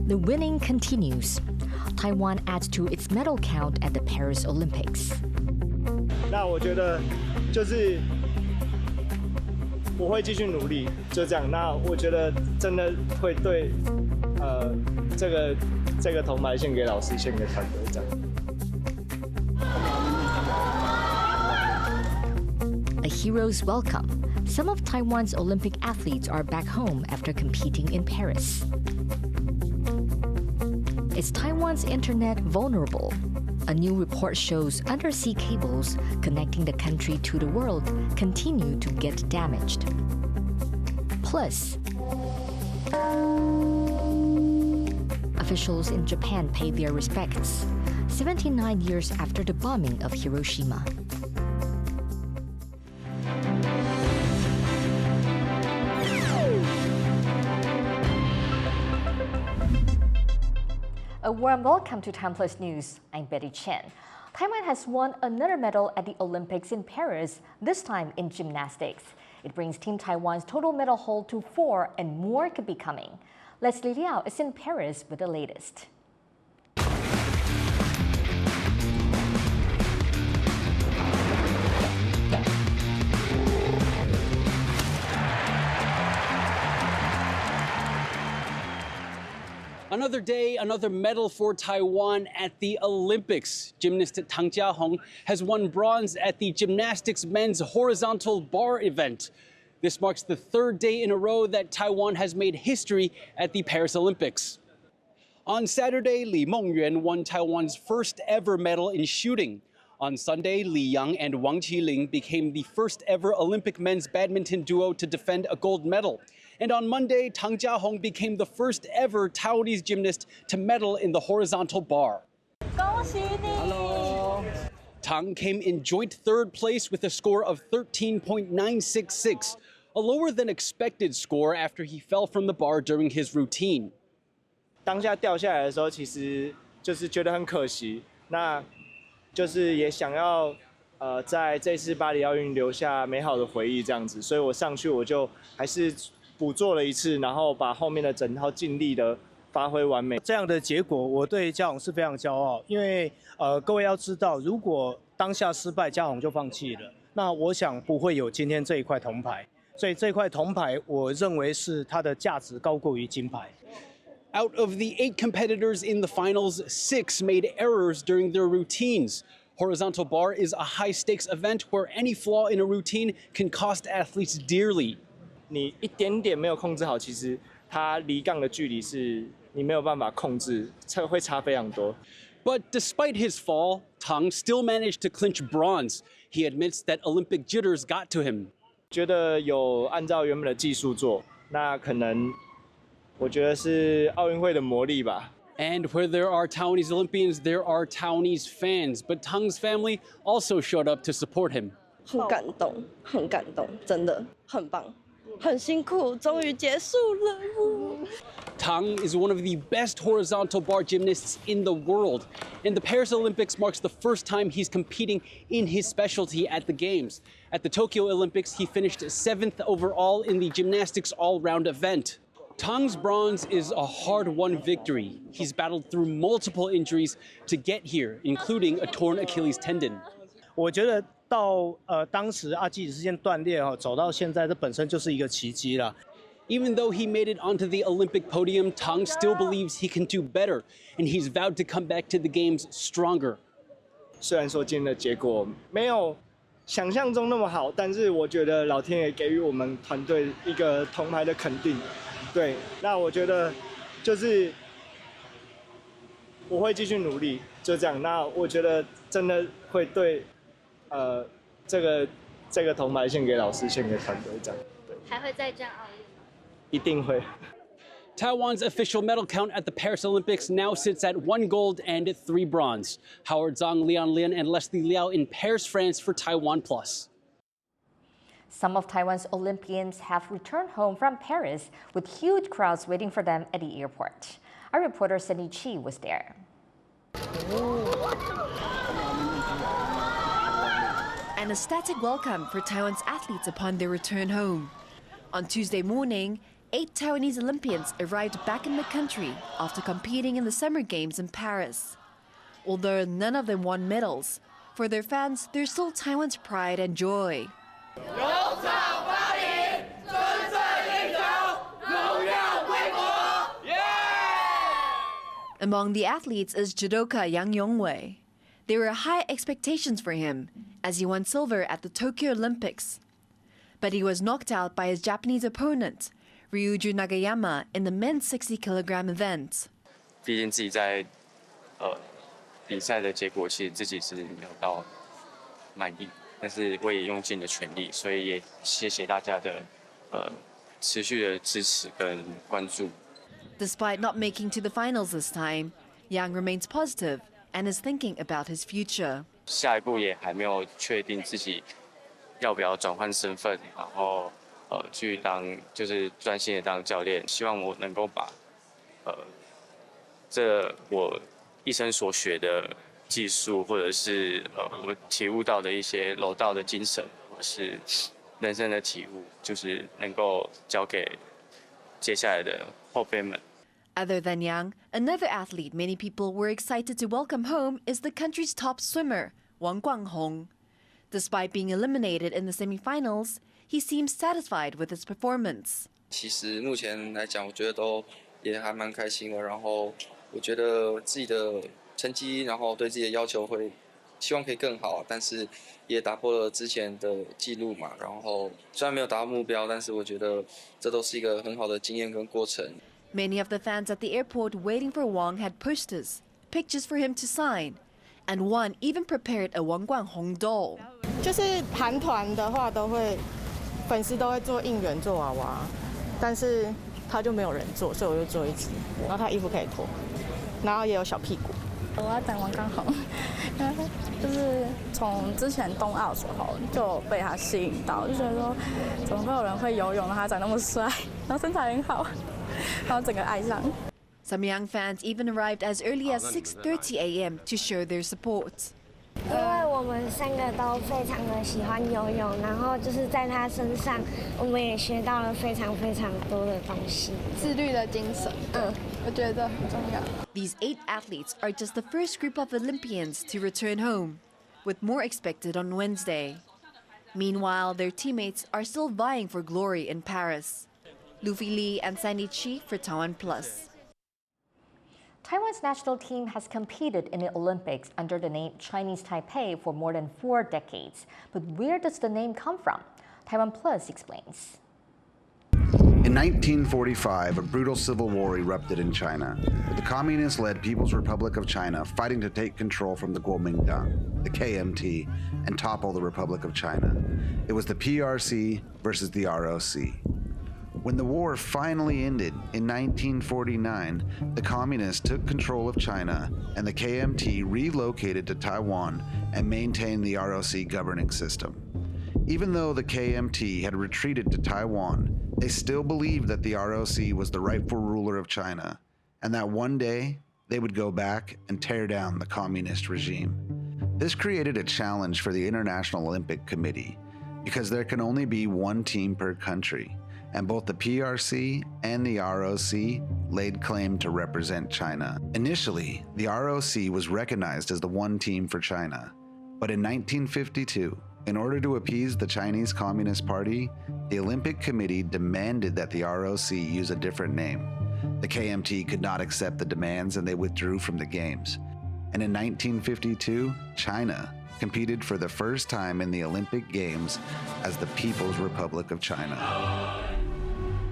The winning continues. Taiwan adds to its medal count at the Paris Olympics. 那我觉得就是我会继续努力，就这样。那我觉得真的会对这个铜牌献给老师，献给团队这样。A hero's welcome. Some of Taiwan's Olympic athletes are back home after competing in Paris. Is Taiwan's internet vulnerable? A new report shows undersea cables connecting the country to the world continue to get damaged. Plus, officials in Japan pay their respects 79 years after the bombing of Hiroshima. A warm welcome to TaiwanPlus News. I'm Betty Chen. Taiwan has won another medal at the Olympics in Paris, this time in gymnastics. It brings Team Taiwan's total medal haul to 4, and more could be coming. Leslie Liao is in Paris with the latest. Another day, another medal for Taiwan at the Olympics. Gymnast Tang Chia-hung has won bronze at the gymnastics men's horizontal bar event. This marks the third day in a row that Taiwan has made history at the Paris Olympics. On Saturday, Li Mengyuan won Taiwan's first ever medal in shooting. On Sunday, Li Yang and Wang Qiling became the first ever Olympic men's badminton duo to defend a gold medal. And on Monday, Tang Chia-hung became the first ever Taiwanese gymnast to medal in the horizontal bar. Hello. Tang came in joint third place with a score of 13.966, a lower than expected score after he fell from the bar during his routine. 当下掉下来的时候，其实就是觉得很可惜，那就是也想要在这次巴黎奥运留下美好的回忆这样子，所以我上去我就还是补做了一次，然后把后面的整套尽力的发挥完美。这样的结果，我对嘉宏是非常骄傲，因为各位要知道，如果当下失败，嘉宏就放弃了，那我想不会有今天这一块铜牌。所以这块铜牌，我认为是它的价值高过于金牌。Out of the 8 competitors in the finals, 6 made errors during their routines. Horizontal bar is a high-stakes event where any flaw in a routine can cost athletes dearly. 你一点点没有控制好，其实它离杠的距离是你没有办法控制，会差非常多。But despite his fall, Tang still managed to clinch bronze. He admits that Olympic jitters got to him. 觉得有按照原本的技术做，那可能我觉得是奥运会的魔力吧。And where there are Taiwanese Olympians, there are Taiwanese fans. But Tang's family also showed up to support him. 很感动，很感动，真的很棒。很辛苦，终于结束了。Tang is one of the best horizontal bar gymnasts in the world, and the Paris Olympics marks the first time he's competing in his specialty at the Games. At the Tokyo Olympics, he finished 7th overall in the gymnastics all-round event. Tang's bronze is a hard-won victory. He's battled through multiple injuries to get here, including a torn Achilles tendon. 我觉得到当时阿基里斯腱断裂走到现在，这本身就是一个奇迹了。Even though he made it onto the Olympic podium, Tang still believes he can do better, and he's vowed to come back to the Games stronger. 虽然说今天的结果没有想象中那么好，但是我觉得老天爷给予我们团队一个铜牌的肯定。对，那我觉得就是我会继续努力，就这样。那我觉得真的会对这个铜牌献给老师，献给团队，这样。对，还会再战奥运？一定会。Taiwan's official medal count at the Paris Olympics now sits at 1 gold and 3 bronze. Howard Zhang, Lian Lin, and Leslie Liao in Paris, France for TaiwanPlus. Some of Taiwan's Olympians have returned home from Paris with huge crowds waiting for them at the airport. Our reporter Sunny Chi was there. An ecstatic welcome for Taiwan's athletes upon their return home. On Tuesday morning, 8 Taiwanese Olympians arrived back in the country after competing in the Summer Games in Paris. Although none of them won medals, for their fans, they're still Taiwan's pride and joy. Among the athletes is judoka Yang Yongwei. There were high expectations for him as he won silver at the Tokyo Olympics. But he was knocked out by his Japanese opponent, Ryuju Nagayama, in the men's 60-kilogram event. 毕竟自己在比赛的结果，其实自己是没有到满意，但是我也用尽了全力，所以也谢谢大家的持续的支持跟关注。 Despite not making to the finals this time, Yang remains positive and is thinking about his future. 下一步也还没有确定自己要不要转换身份，然后去当就是专心的当教练。希望我能够把这我一生所学的技术，或者是我体悟到的一些柔道的精神，或者是人生的体悟，就是能够交给接下来的后辈们。 Other than Yang, another athlete many people were excited to welcome home is the country's top swimmer, Wang Guanghong. Despite being eliminated in the semifinals, he seems satisfied with his performance. 其实目前来讲，我觉得都也还蛮开心的。然后我觉得自己的成绩，然后对自己的要求会希望可以更好，但是也打破了之前的记录嘛。然后虽然没有达到目标，但是我觉得这都是一个很好的经验跟过程。 Many of the fans at the airport waiting for Wang had posters, pictures for him to sign, and one even prepared a Wang Guanghong doll. 就是韩团的话，粉丝都会做应援做娃娃，但是他就没有人做，所以我就做一只，然后他衣服可以脱，然后也有小屁股。我要等王刚好，就是从之前冬奥的时候就被他吸引到，就觉得说怎么会有人会游泳，然后他长那么帅，然后身材很好，然后整个爱上。 Some young fans even arrived as early as 6:30 a.m. to show their support. 因为我们3个都非常的喜欢游泳，然后就是在他身上，我们也学到了非常多的东西。自律的精神，我觉得很重要。 These 8 athletes are just the first group of Olympians to return home, with more expected on Wednesday. Meanwhile, their teammates are still vying for glory in Paris. Luffy Lee and Sandy Chi for TaiwanPlus. Taiwan's national team has competed in the Olympics under the name Chinese Taipei for more than 4 decades. But where does the name come from? TaiwanPlus explains. In 1945, a brutal civil war erupted in China, with the communist-led People's Republic of China fighting to take control from the Kuomintang, the KMT, and topple the Republic of China. It was the PRC versus the ROC. When the war finally ended in 1949, the communists took control of China and the KMT relocated to Taiwan and maintained the ROC governing system. Even though the KMT had retreated to Taiwan, they still believed that the ROC was the rightful ruler of China, and that one day they would go back and tear down the communist regime. This created a challenge for the International Olympic Committee, because there can only be one team per country, and both the PRC and the ROC laid claim to represent China. Initially, the ROC was recognized as the one team for China, but in 1952, in order to appease the Chinese Communist Party, the Olympic Committee demanded that the ROC use a different name. The KMT could not accept the demands and they withdrew from the Games. And in 1952, China competed for the first time in the Olympic Games as the People's Republic of China.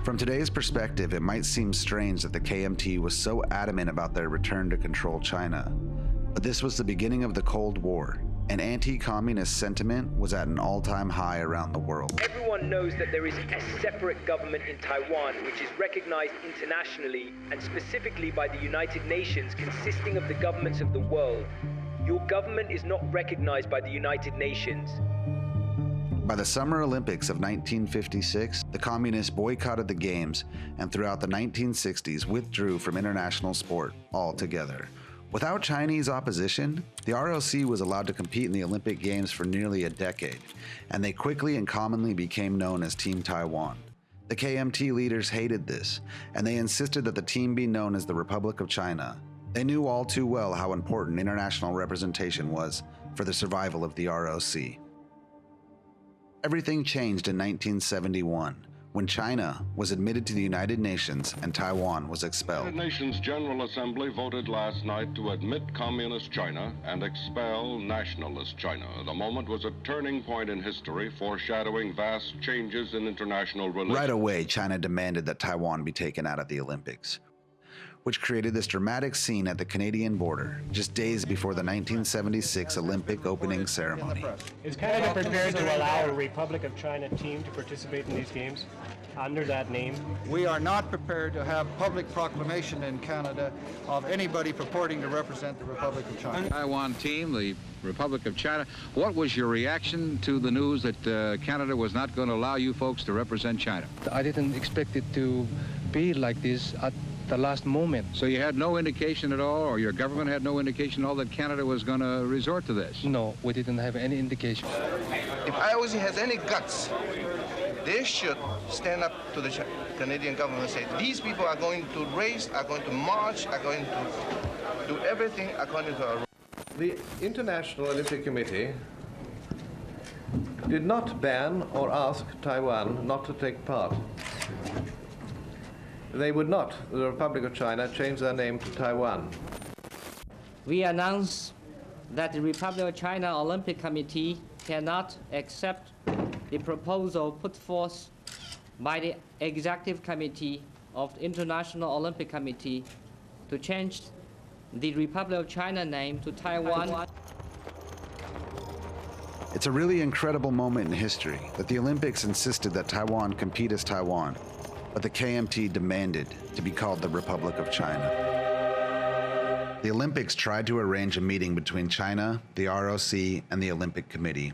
From today's perspective, it might seem strange that the KMT was so adamant about their return to control China. But this was the beginning of the Cold War, and anti-communist sentiment was at an all-time high around the world. Everyone knows that there is a separate government in Taiwan which is recognized internationally and specifically by the United Nations, consisting of the governments of the world. Your government is not recognized by the United Nations. By the Summer Olympics of 1956, the communists boycotted the Games and throughout the 1960s withdrew from international sport altogether. Without Chinese opposition, the ROC was allowed to compete in the Olympic Games for nearly a decade, and they quickly and commonly became known as Team Taiwan. The KMT leaders hated this, and they insisted that the team be known as the Republic of China. They knew all too well how important international representation was for the survival of the ROC. Everything changed in 1971, when China was admitted to the United Nations and Taiwan was expelled. The United Nations General Assembly voted last night to admit Communist China and expel Nationalist China. The moment was a turning point in history, foreshadowing vast changes in international relations. Right away, China demanded that Taiwan be taken out of the Olympics, which created this dramatic scene at the Canadian border just days before the 1976 Olympic opening ceremony. Is Canada prepared to allow a Republic of China team to participate in these games under that name? We are not prepared to have public proclamation in Canada of anybody purporting to represent the Republic of China. Taiwan team, the Republic of China. What was your reaction to the news that Canada was not going to allow you folks to represent China? I didn't expect it to be like this at the last moment. So you had no indication at all, or your government had no indication at all that Canada was going to resort to this? No, we didn't have any indication. If IOC has any guts, they should stand up to the Canadian government and say, these people are going to race, are going to march, are going to do everything according to our rules. The International Olympic Committee did not ban or ask Taiwan not to take part. They would not, the Republic of China, change their name to Taiwan. We announce that the Republic of China Olympic Committee cannot accept the proposal put forth by the Executive Committee of the International Olympic Committee to change the Republic of China name to Taiwan. It's a really incredible moment in history that the Olympics insisted that Taiwan compete as Taiwan, but the KMT demanded to be called the Republic of China. The Olympics tried to arrange a meeting between China, the ROC, and the Olympic Committee.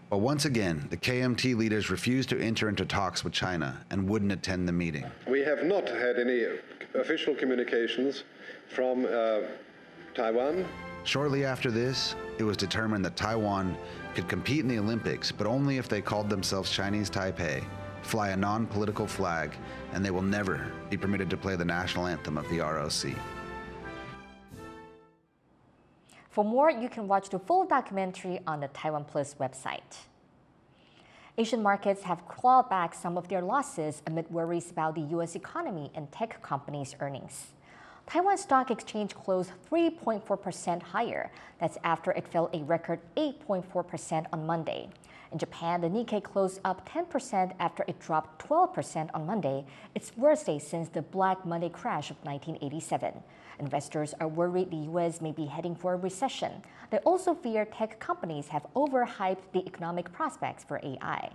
But once again, the KMT leaders refused to enter into talks with China and wouldn't attend the meeting. We have not had any official communications from Taiwan. Shortly after this, it was determined that Taiwan could compete in the Olympics, but only if they called themselves Chinese Taipei, fly a non-political flag, and they will never be permitted to play the national anthem of the ROC. For more, you can watch the full documentary on the TaiwanPlus website. Asian markets have clawed back some of their losses amid worries about the U.S. economy and tech companies' earnings. Taiwan Stock Exchange closed 3.4% higher. That's after it fell a record 8.4% on Monday. In Japan, the Nikkei closed up 10% after it dropped 12% on Monday, its worst day since the Black Monday crash of 1987. Investors are worried the U.S. may be heading for a recession. They also fear tech companies have overhyped the economic prospects for AI.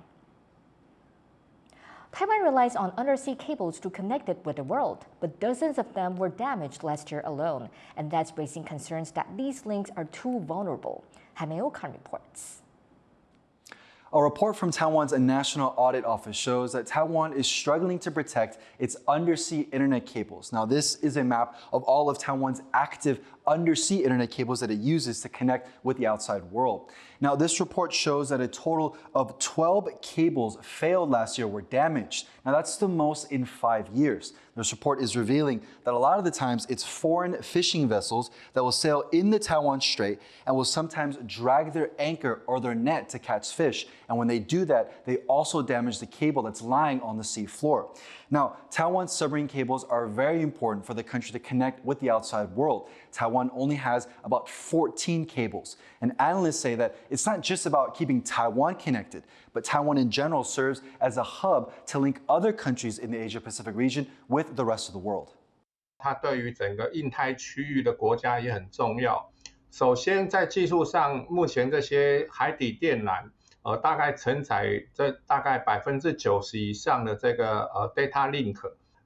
Taiwan relies on undersea cables to connect it with the world, but dozens of them were damaged last year alone, and that's raising concerns that these links are too vulnerable. Hameo Khan reports. A report from Taiwan's National Audit Office shows that Taiwan is struggling to protect its undersea internet cables. Now, this is a map of all of Taiwan's active undersea internet cables that it uses to connect with the outside world. Now, this report shows that a total of 12 cables failed last year, were damaged. Now, that's the most in 5 years. This report is revealing that a lot of the times it's foreign fishing vessels that will sail in the Taiwan Strait and will sometimes drag their anchor or their net to catch fish. And when they do that, they also damage the cable that's lying on the sea floor. Now, Taiwan's submarine cables are very important for the country to connect with the outside world. Taiwan only has about 14 cables. And analysts say that it's not just about keeping Taiwan connected, but Taiwan in general serves as a hub to link other countries in the Asia-Pacific region with the rest of the world. 它对于整个印太区域的国家也很重要。首先，在技术上，目前这些海底电缆，大概承载这大概90%以上的这个data link，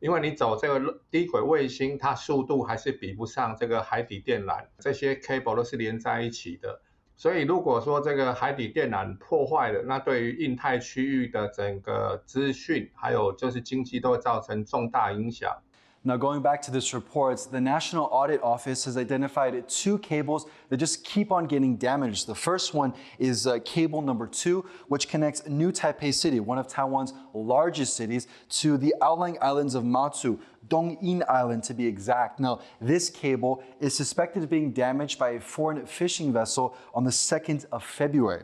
因为你走这个低轨卫星，它速度还是比不上这个海底电缆，这些 cable 都是连在一起的。所以如果说这个海底电缆破坏了，那对于印太区域的整个资讯，还有就是经济都会造成重大影响。Now, going back to this report, the National Audit Office has identified 2 cables that just keep on getting damaged. The first one is cable number 2, which connects New Taipei City, one of Taiwan's largest cities, to the outlying islands of Matsu, Dongyin Island to be exact. Now, this cable is suspected of being damaged by a foreign fishing vessel on the 2nd of February.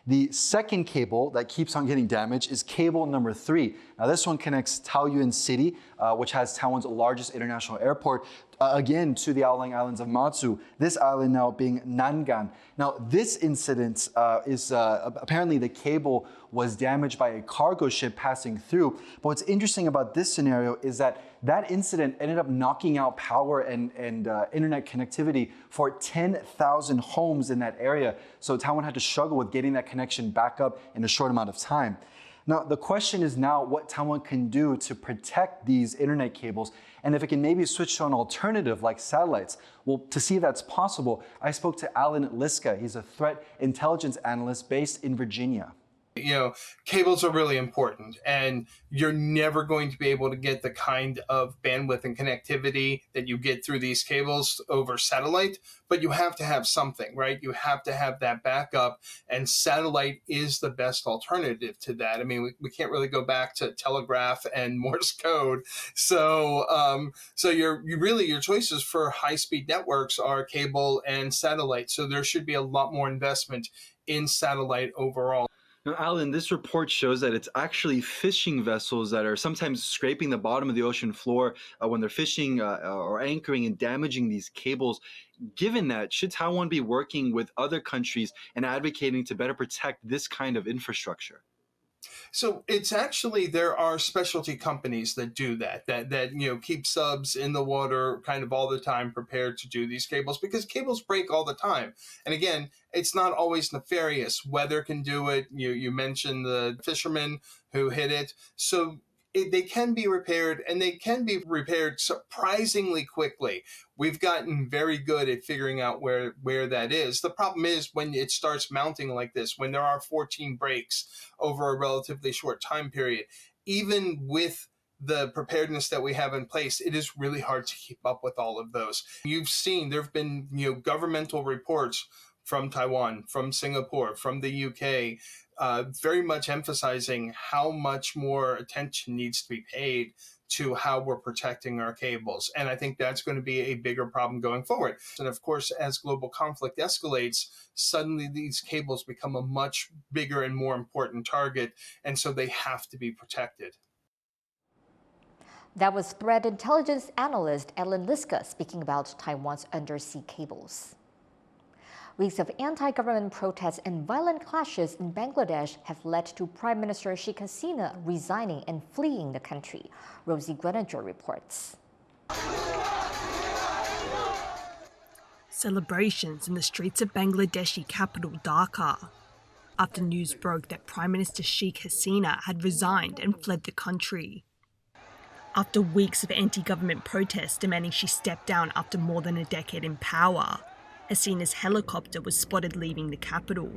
The second cable that keeps on getting damaged is cable number 3. Now, this one connects Taoyuan City, which has Taiwan's largest international airport, again to the outlying islands of Matsu, this island now being Nangan. Now, this incident is apparently the cable was damaged by a cargo ship passing through. But what's interesting about this scenario is that that incident ended up knocking out power and internet connectivity for 10,000 homes in that area. So Taiwan had to struggle with getting that connection back up in a short amount of time. Now, the question is now what Taiwan can do to protect these internet cables and if it can maybe switch to an alternative like satellites. Well, to see if that's possible, I spoke to Alan Liska. He's a threat intelligence analyst based in Virginia. You know, cables are really important, and you're never going to be able to get the kind of bandwidth and connectivity that you get through these cables over satellite, but you have to have something, right? You have to have that backup, and satellite is the best alternative to that. I mean, we can't really go back to telegraph and Morse code. So your choices for high-speed networks are cable and satellite. So there should be a lot more investment in satellite overall. Now, Alan, this report shows that it's actually fishing vessels that are sometimes scraping the bottom of the ocean floor when they're fishing or anchoring and damaging these cables. Given that, should Taiwan be working with other countries and advocating to better protect this kind of infrastructure? So it's actually, there are specialty companies that do that keep subs in the water kind of all the time prepared to do these cables, because cables break all the time. And again, it's not always nefarious. Weather can do it. You mentioned the fishermen who hit it. So they can be repaired, and they can be repaired surprisingly quickly. We've gotten very good at figuring out where that is. The problem is when it starts mounting like this, when there are 14 breaks over a relatively short time period, even with the preparedness that we have in place, it is really hard to keep up with all of those. You've seen there have been governmental reports from Taiwan, from Singapore, from the UK, very much emphasizing how much more attention needs to be paid to how we're protecting our cables. And I think that's going to be a bigger problem going forward. And of course, as global conflict escalates, suddenly these cables become a much bigger and more important target, and so they have to be protected. That was threat intelligence analyst Alan Liska speaking about Taiwan's undersea cables. Weeks of anti-government protests and violent clashes in Bangladesh have led to Prime Minister Sheikh Hasina resigning and fleeing the country. Rosie Greninger reports. Celebrations in the streets of Bangladeshi capital Dhaka after news broke that Prime Minister Sheikh Hasina had resigned and fled the country. After weeks of anti-government protests demanding she step down after more than a decade in power, Hasina's helicopter was spotted leaving the capital,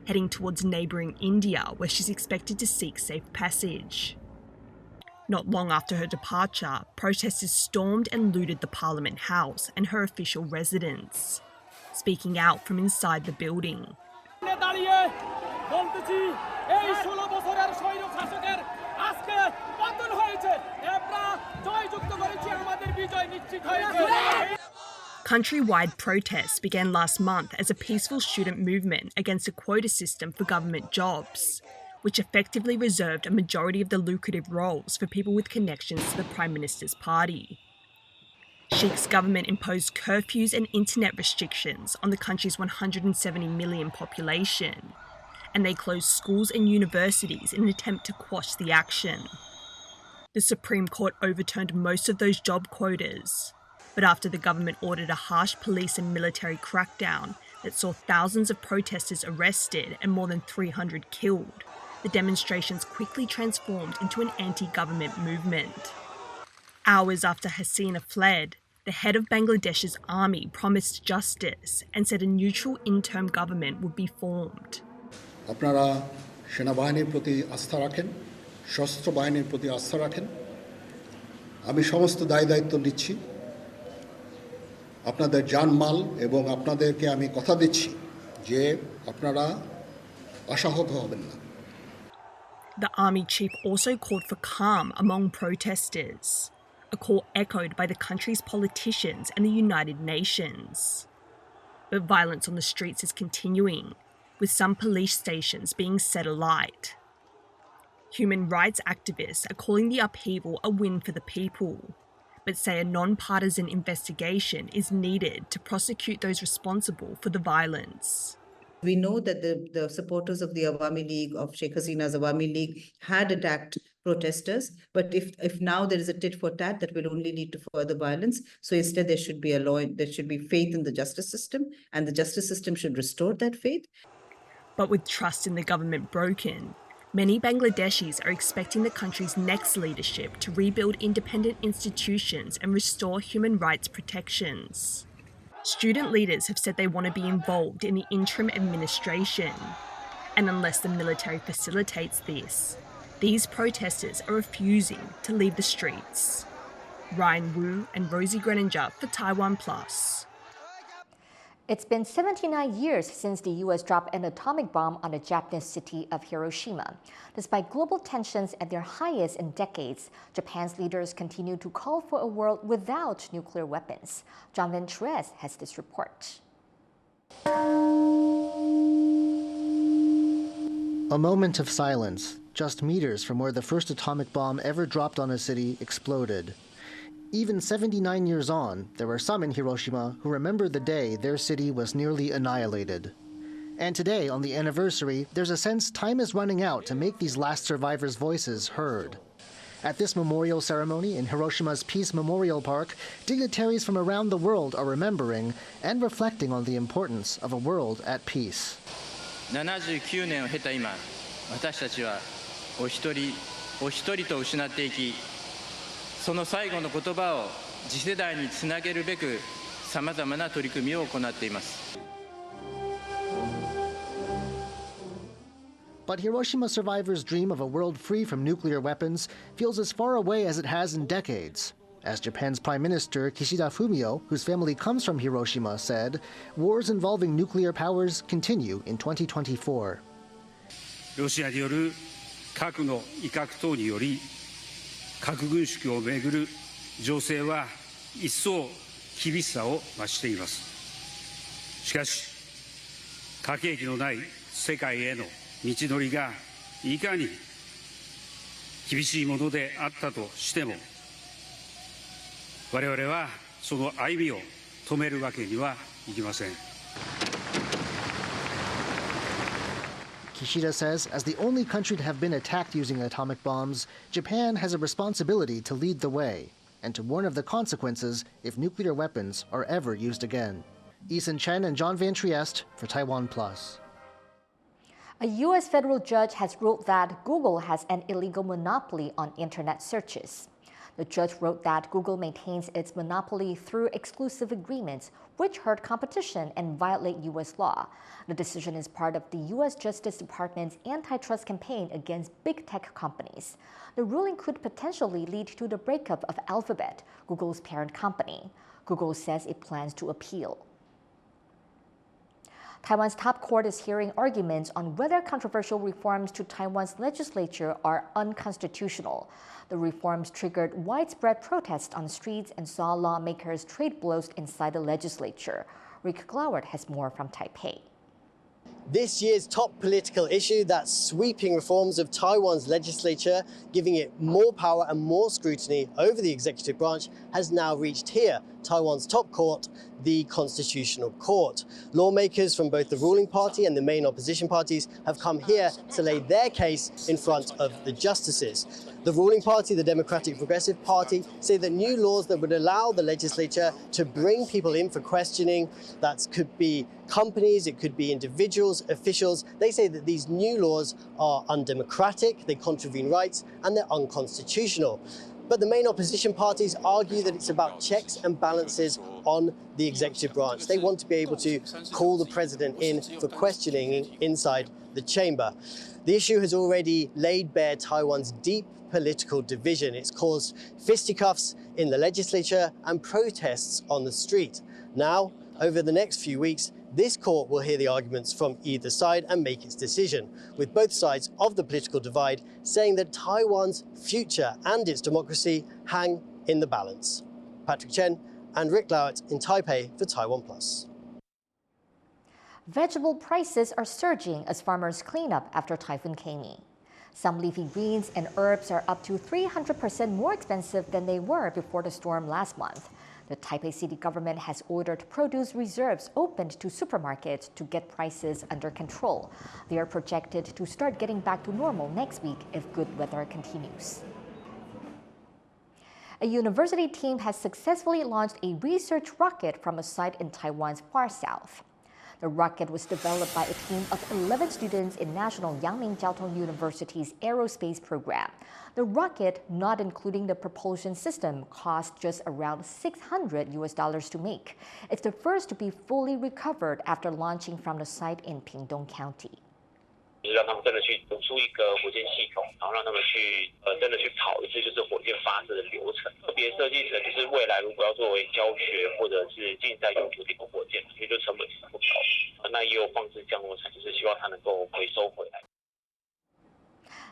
heading towards neighbouring India, where she's expected to seek safe passage. Not long after her departure, protesters stormed and looted the Parliament House and her official residence, speaking out from inside the building. Countrywide protests began last month as a peaceful student movement against a quota system for government jobs, which effectively reserved a majority of the lucrative roles for people with connections to the Prime Minister's party. Sheikh's government imposed curfews and internet restrictions on the country's 170 million population, and they closed schools and universities in an attempt to quash the action. The Supreme Court overturned most of those job quotas, but after the government ordered a harsh police and military crackdown that saw thousands of protesters arrested and more than 300 killed, the demonstrations quickly transformed into an anti-government movement. Hours after Hasina fled, the head of Bangladesh's army promised justice and said a neutral interim government would be formed. আপনারা সেনাবাহিনীর প্রতি আস্থা রাখেন, সশস্ত্র বাহিনীর প্রতি আস্থা রাখেন। আমি সমস্ত দায়-দায়িত্ব নিচ্ছি আপনাদের জানমাল এবং আপনাদেরকে আমি কথা দিচ্ছি যে আপনারা আশাহত হবেন না। The army chief also called for calm among protesters, a call echoed by the country's politicians and the United Nations. But violence on the streets is continuing, with some police stations being set alight. Human rights activists are calling the upheaval a win for the people, but say a non-partisan investigation is needed to prosecute those responsible for the violence. We know that the supporters of the Awami League, of Sheikh Hasina's Awami League, had attacked protesters. But if now there is a tit for tat, that will only lead to further violence. So instead, there should be a law, there should be faith in the justice system, and the justice system should restore that faith. But with trust in the government broken, many Bangladeshis are expecting the country's next leadership to rebuild independent institutions and restore human rights protections. Student leaders have said they want to be involved in the interim administration. And unless the military facilitates this, these protesters are refusing to leave the streets. Ryan Wu and Rosie Greninger for TaiwanPlus. It's been 79 years since the U.S. dropped an atomic bomb on the Japanese city of Hiroshima. Despite global tensions at their highest in decades, Japan's leaders continue to call for a world without nuclear weapons. John Van Tres has this report. A moment of silence, just meters from where the first atomic bomb ever dropped on a city exploded. Even 79 years on, there are some in Hiroshima who remember the day their city was nearly annihilated. And today, on the anniversary, there's a sense time is running out to make these last survivors' voices heard. At this memorial ceremony in Hiroshima's Peace Memorial Park, dignitaries from around the world are remembering and reflecting on the importance of a world at peace. 79年を経た今、私たちはお一人お一人と失っていき、その最後の言葉を次世代につなげるべく、さまざまな取り組みを行っています。But Hiroshima survivors' dream of a world free from nuclear weapons feels as far away as it has in decades. As Japan's Prime Minister Kishida Fumio, whose family comes from Hiroshima, said, wars involving nuclear powers continue in 2024. ロシアによる核の威嚇等により、核軍縮をめぐる情勢は一層厳しさを増しています。しかし、核兵器のない世界への道のりがいかに厳しいものであったとしても、我々はその歩みを止めるわけにはいきません。Kishida says, as the only country to have been attacked using atomic bombs, Japan has a responsibility to lead the way and to warn of the consequences if nuclear weapons are ever used again. Eason Chen and John Van Trieste for TaiwanPlus. A U.S. federal judge has ruled that Google has an illegal monopoly on internet searches. The judge wrote that Google maintains its monopoly through exclusive agreements, which hurt competition and violate U.S. law. The decision is part of the U.S. Justice Department's antitrust campaign against big tech companies. The ruling could potentially lead to the breakup of Alphabet, Google's parent company. Google says it plans to appeal. Taiwan's top court is hearing arguments on whether controversial reforms to Taiwan's legislature are unconstitutional. The reforms triggered widespread protests on streets and saw lawmakers trade blows inside the legislature. Rick Glauert has more from Taipei. This year's top political issue, that sweeping reforms of Taiwan's legislature, giving it more power and more scrutiny over the executive branch, has now reached here, Taiwan's top court, the Constitutional Court. Lawmakers from both the ruling party and the main opposition parties have come here to lay their case in front of the justices. The ruling party, the Democratic Progressive Party, say that new laws that would allow the legislature to bring people in for questioning, that could be companies, it could be individuals, officials, they say that these new laws are undemocratic, they contravene rights, and they're unconstitutional. But the main opposition parties argue that it's about checks and balances on the executive branch. They want to be able to call the president in for questioning inside the chamber. The issue has already laid bare Taiwan's deep political division. It's caused fisticuffs in the legislature and protests on the street. Now, over the next few weeks, this court will hear the arguments from either side and make its decision, with both sides of the political divide saying that Taiwan's future and its democracy hang in the balance. Patrick Chen and Rick Lowett in Taipei for TaiwanPlus. Vegetable prices are surging as farmers clean up after Typhoon Kami. Some leafy greens and herbs are up to 300% more expensive than they were before the storm last month. The Taipei city government has ordered produce reserves opened to supermarkets to get prices under control. They are projected to start getting back to normal next week if good weather continues. A university team has successfully launched a research rocket from a site in Taiwan's far south. The rocket was developed by a team of 11 students in National Yangming Jiaotong University's aerospace program. The rocket, not including the propulsion system, cost just around $600 to make. It's the first to be fully recovered after launching from the site in Pingdong County. 让他们真的去读出一个火箭系统，然后让他们去真的去跑一次就是火箭发射的流程。特别设计成就是未来如果要作为教学或者是竞赛用途的一个火箭，所以就成本其实不高。那也有放置降落伞，就是希望它能够回收回来。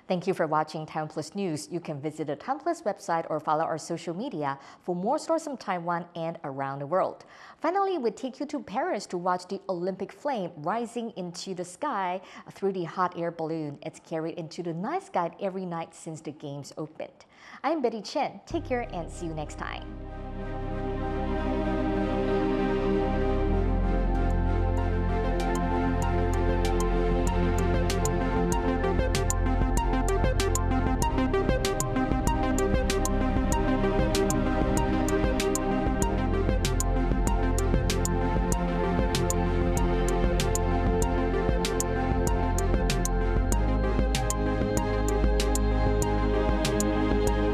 Thank you for watching TaiwanPlus News. You can visit the TaiwanPlus website or follow our social media for more stories from Taiwan and around the world. Finally, we take you to Paris to watch the Olympic flame rising into the sky through the hot air balloon. It's carried into the night sky every night since the games opened. I'm Betty Chen. Take care and see you next time.